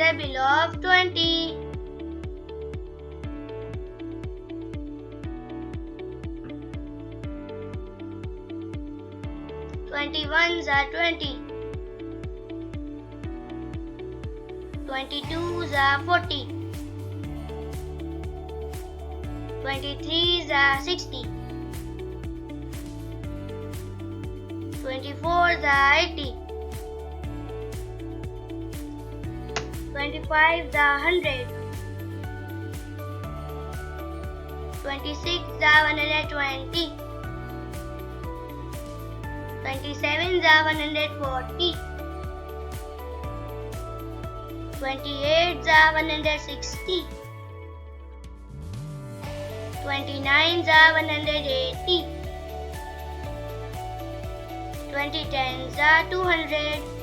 square below of 20. 21s are 20. 22s are 40. 23s are 60. 24s are 80. 25s are 100. 26s are 120. 27s are 140. 28s are 160. 29s are 180. 2010s are 200.